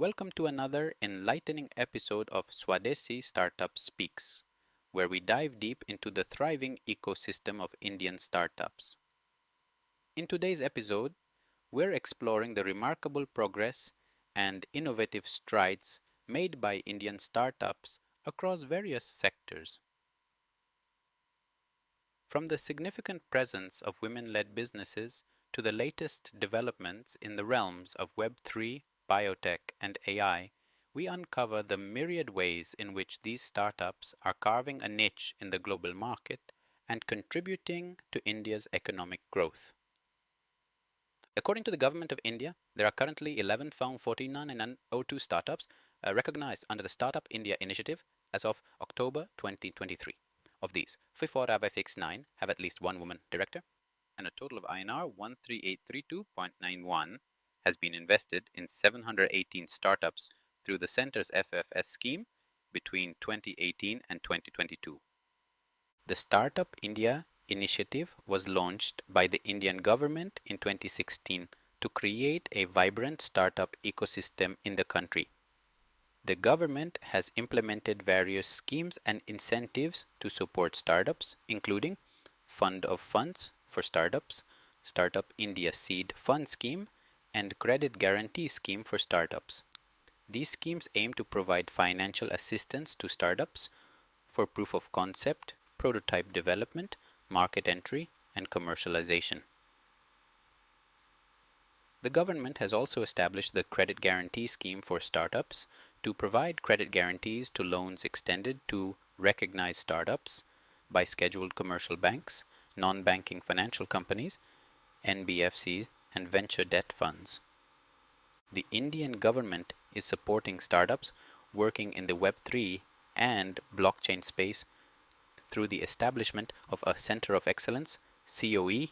Welcome to another enlightening episode of Swadesi Startups Speaks, where we dive deep into the thriving ecosystem of Indian startups. In today's episode, we're exploring the remarkable progress and innovative strides made by Indian startups across various sectors. From the significant presence of women-led businesses to the latest developments in the realms of Web3, biotech, and AI, we uncover the myriad ways in which these startups are carving a niche in the global market and contributing to India's economic growth. According to the Government of India, there are currently 11 found 49 and 02 startups recognized under the Startup India initiative as of October 2023. Of these, 54/9 have at least one woman director, and a total of INR 13832.91 has been invested in 718 startups through the Centre's FFS scheme between 2018 and 2022. The Startup India initiative was launched by the Indian government in 2016 to create a vibrant startup ecosystem in the country. The government has implemented various schemes and incentives to support startups, including Fund of Funds for Startups, Startup India Seed Fund Scheme, and Credit Guarantee Scheme for Startups. These schemes aim to provide financial assistance to startups for proof of concept, prototype development, market entry, and commercialization. The government has also established the Credit Guarantee Scheme for startups to provide credit guarantees to loans extended to recognized startups by scheduled commercial banks, non-banking financial companies, NBFCs, and venture debt funds. The Indian government is supporting startups working in the Web3 and blockchain space through the establishment of a Center of Excellence, COE,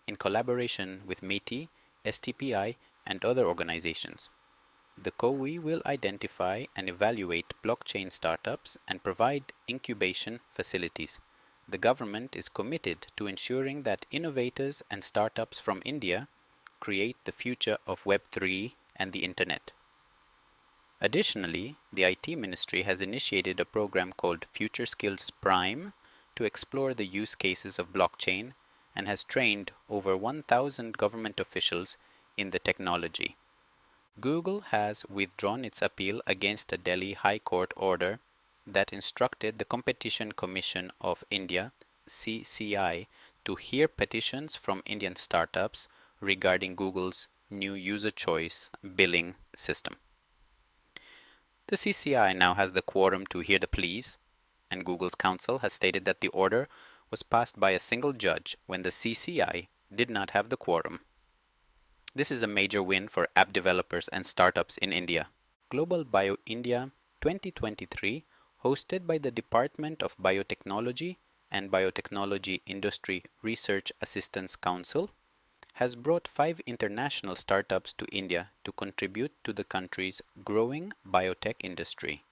in collaboration with MeitY, STPI, and other organizations. The COE will identify and evaluate blockchain startups and provide incubation facilities. The government is committed to ensuring that innovators and startups from India create the future of Web3 and the Internet. Additionally, the IT Ministry has initiated a program called Future Skills Prime to explore the use cases of blockchain and has trained over 1,000 government officials in the technology. Google has withdrawn its appeal against a Delhi High Court order that instructed the Competition Commission of India, CCI, to hear petitions from Indian startups regarding Google's new user choice billing system. The CCI now has the quorum to hear the pleas, and Google's counsel has stated that the order was passed by a single judge when the CCI did not have the quorum. This is a major win for app developers and startups in India. Global Bio India 2023, hosted by the Department of Biotechnology and Biotechnology Industry Research Assistance Council, has brought 5 international startups to India to contribute to the country's growing biotech industry.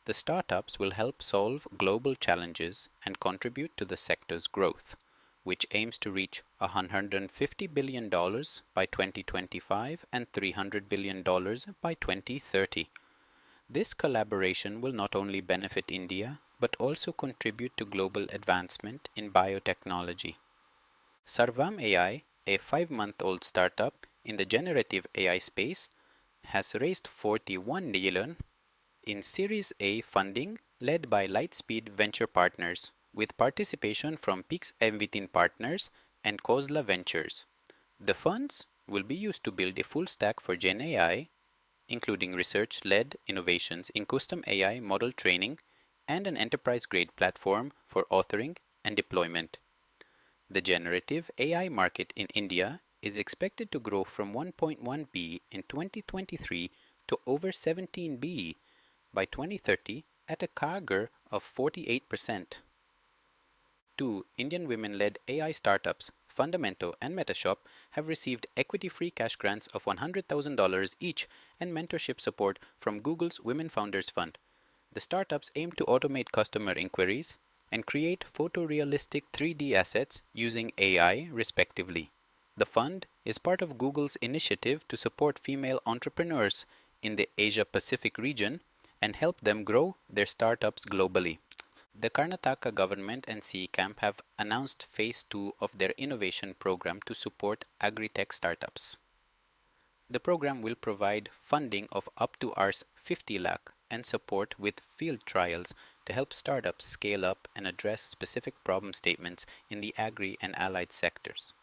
The startups will help solve global challenges and contribute to the sector's growth, which aims to reach $150 billion by 2025 and $300 billion by 2030. This collaboration will not only benefit India, but also contribute to global advancement in biotechnology. Sarvam AI, a 5-month-old startup in the generative AI space, has raised 41 million in Series A funding led by Lightspeed Venture Partners, with participation from Pix Mvitin Partners and Kozla Ventures. The funds will be used to build a full stack for Gen AI, including research-led innovations in custom AI model training and an enterprise-grade platform for authoring and deployment. The generative AI market in India is expected to grow from 1.1 B in 2023 to over 17 B by 2030 at a CAGR of 48%. 2 Indian women-led AI startups, Fundamento and Metashop, have received equity-free cash grants of $100,000 each and mentorship support from Google's Women Founders Fund. The startups aim to automate customer inquiries and create photorealistic 3D assets using AI, respectively. The fund is part of Google's initiative to support female entrepreneurs in the Asia-Pacific region and help them grow their startups globally. The Karnataka government and CECAMP have announced phase 2 of their innovation program to support agri-tech startups. The program will provide funding of up to Rs 50 lakh and support with field trials to help startups scale up and address specific problem statements in the agri and allied sectors.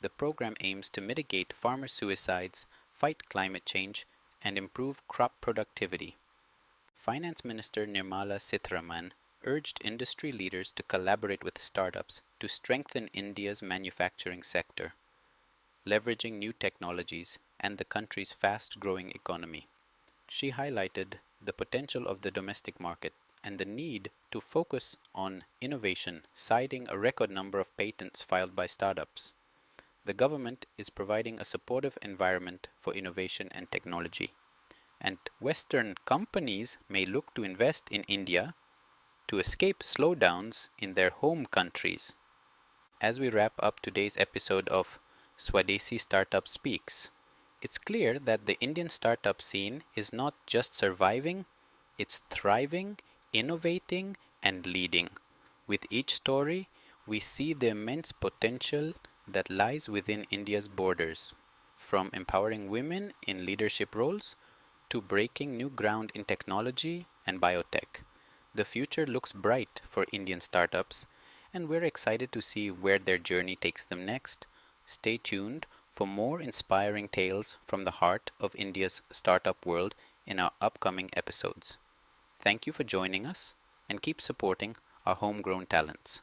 The program aims to mitigate farmer suicides, fight climate change, and improve crop productivity. Finance Minister Nirmala Sitharaman urged industry leaders to collaborate with startups to strengthen India's manufacturing sector, leveraging new technologies and the country's fast-growing economy. She highlighted the potential of the domestic market and the need to focus on innovation, citing a record number of patents filed by startups. The government is providing a supportive environment for innovation and technology, and Western companies may look to invest in India to escape slowdowns in their home countries. As we wrap up today's episode of Swadesi Startups Speaks, it's clear that the Indian startup scene is not just surviving, it's thriving, innovating, and leading. With each story, we see the immense potential that lies within India's borders, from empowering women in leadership roles to breaking new ground in technology and biotech. The future looks bright for Indian startups, and we're excited to see where their journey takes them next. Stay tuned for more inspiring tales from the heart of India's startup world in our upcoming episodes. Thank you for joining us, and keep supporting our homegrown talents.